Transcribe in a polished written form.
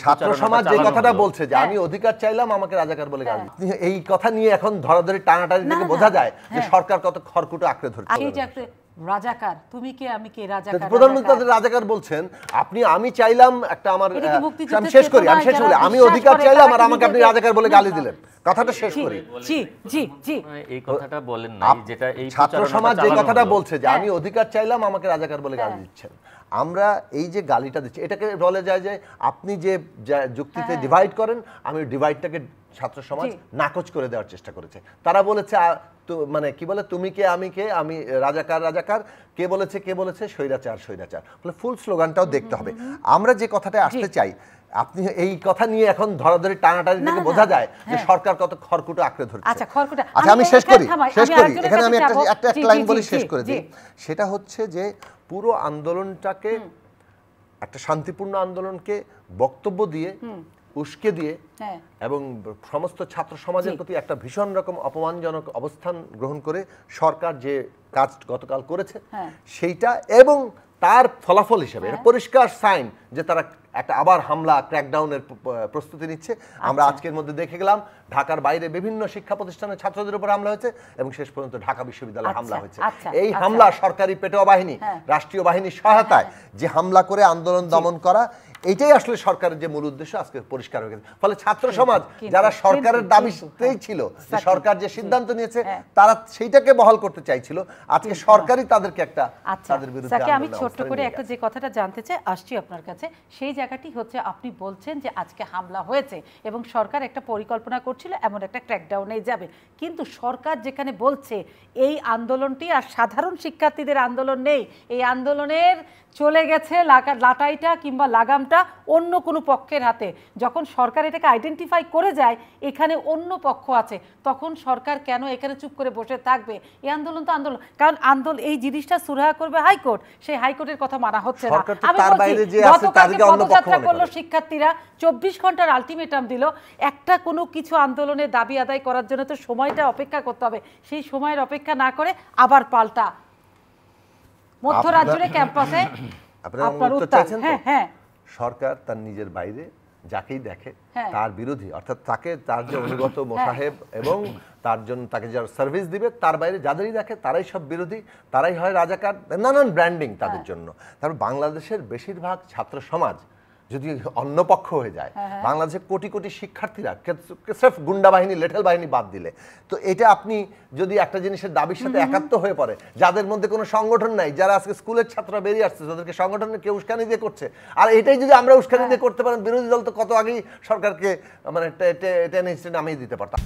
ছাত্র সমাজ যে কথাটা বলছে যে আমি অধিকার চাইলাম আমাকে রাজাকার বলে গালি, এই কথা নিয়ে এখন ধরাধরি টানাটানি থেকে বোঝা যায় যে সরকার কত খড়কুটো আঁকড়ে ধরছে। রাজাকার তুমি কে আমি কে, রাজাকার প্রধানমন্ত্রী তাদের রাজাকার বলছেন। আপনি আমি চাইলাম একটা আমার আমি শেষ করি আমি অধিকার চাইলাম আর আমাকে আপনি রাজাকার বলে গালি দিলেন, কথাটা শেষ করি। জি জি জি এই কথাটা বলেন নাই, যেটা এই ছাত্র সমাজ যে কথাটা বলছে যে আমি অধিকার চাইলাম আমাকে রাজাকার বলে গালি দিচ্ছেন। আমরা এই যে গালিটা দিচ্ছি এটাকে বলে যায় যে আপনি যে যুক্তিতে ডিভাইড করেন, আমি ডিভাইডটাকে ছাত্র সমাজ নাকচ করে দেওয়ার চেষ্টা করেছে। তারা বলেছে মানে কি বলে তুমি কে আমি কে, আমি রাজাকার রাজাকার, কে বলেছে স্বৈরাচার স্বৈরাচার, বলে ফুল স্লোগানটাও দেখতে হবে। আমরা যে কথাটা আসতে চাই, আপনি এই কথা নিয়ে এখন ধরাধরি টানাটানি থেকে বোঝা যায় যে সরকার কত খড়কুটো আঁকড়ে ধরছে। আচ্ছা খড়কুটো, আচ্ছা আমি শেষ করি এখানে আমি একটা লাইন বলে শেষ করে দিই। সেটা হচ্ছে যে পুরো আন্দোলনটাকে একটা শান্তিপূর্ণ আন্দোলনকে বক্তব্য দিয়ে উস্কে দিয়ে এবং সমস্ত ছাত্র সমাজের প্রতি একটা ভীষণ রকম অপমানজনক অবস্থান গ্রহণ করে সরকার যে কাজ গতকাল করেছে সেইটা এবং তার ফলাফল হিসেবে পরিষ্কার সাইন যে তারা একটা আবার হামলা ক্র্যাকডাউনের প্রস্তুতি নিচ্ছে। আমরা আজকের মধ্যে দেখে গেলাম ঢাকার বাইরে বিভিন্ন শিক্ষা প্রতিষ্ঠানের ছাত্রদের উপর হামলা হয়েছে এবং শেষ পর্যন্ত ঢাকা বিশ্ববিদ্যালয়ে হামলা হয়েছে। এই হামলা সরকারি পেটোয়া বাহিনী রাষ্ট্রীয় বাহিনীর সহায়তায় যে হামলা করে আন্দোলন দমন করা, এইটাই আসলে সরকারের যে মূল উদ্দেশ্য আজকে পরিষ্কার হয়ে গেছে। ফলে ছাত্র সমাজ যারা সরকারের দাবিতেই ছিল যে সরকার যে সিদ্ধান্ত নিয়েছে তারা সেইটাকে বহাল করতে চাইছিল, আজকে সরকারই তাদেরকে একটা তাদের বিরুদ্ধে। আমি ছোট্ট করে একটা যে কথাটা জানতে চাই আসছি আপনার কাছে, সেই জায়গাটি হচ্ছে আপনি বলছেন যে আজকে হামলা হয়েছে এবং সরকার একটা পরিকল্পনা করছিল এমন একটা ক্র্যাকডাউনে যাবে, কিন্তু সরকার যেখানে বলছে এই আন্দোলনটি আর সাধারণ শিক্ষার্থীদের আন্দোলন নেই, এই আন্দোলনের চলে গেছে লাটাইটা কিংবা লাগামটা অন্য কোনো পক্ষের হাতে, যখন সরকার এটাকে আইডেন্টিফাই করে যায় এখানে অন্য পক্ষ আছে, তখন সরকার কেন এখানে চুপ করে বসে থাকবে? এই আন্দোলন তো আন্দোলন, কারণ আন্দোলন এই জিনিসটা সুরাহা করবে হাইকোর্ট, সেই হাইকোর্টের কথা মানা হচ্ছে না। আমি বলছি গতকালকে পদযাত্রা করলো শিক্ষার্থীরা, 24 ঘন্টার আলটিমেটাম দিল, একটা কোনো কিছু আন্দোলনের দাবি আদায় করার জন্য তো সময়টা অপেক্ষা করতে হবে, সেই সময়ের অপেক্ষা না করে আবার পাল্টা মধ্যরাজ্যের ক্যাম্পাসে আপনার উত্তর। সরকার তার নিজের বাইরে যাকেই দেখে তার বিরোধী, অর্থাৎ তাকে তার যে অনুগত মোসাহেব এবং তার জন্য তাকে যারা সার্ভিস দিবে তার বাইরে যাদেরই দেখে তারাই সব বিরোধী, তারাই হয় রাজাকার, নানান ব্র্যান্ডিং তাদের জন্য। তারপর বাংলাদেশের বেশিরভাগ ছাত্র সমাজ যদি অন্য পক্ষ হয়ে যায়, বাংলাদেশের কোটি কোটি শিক্ষার্থীরা স্রেফ গুন্ডা বাহিনী লেঠেল বাহিনী বাদ দিলে, তো এটা আপনি যদি একটা জিনিসের দাবির সাথে একাত্ম হয়ে পড়ে, যাদের মধ্যে কোনো সংগঠন নাই, যারা আজকে স্কুলের ছাত্ররা বেরিয়ে আসছে যাদেরকে সংগঠনের কেউ উস্কানি দিয়ে করছে, আর এটাই যদি আমরা উস্কানি দিয়ে করতে পারেন, বিরোধী দল তো কত আগেই সরকারকে মানে টেনে নামিয়ে দিতে পারতাম।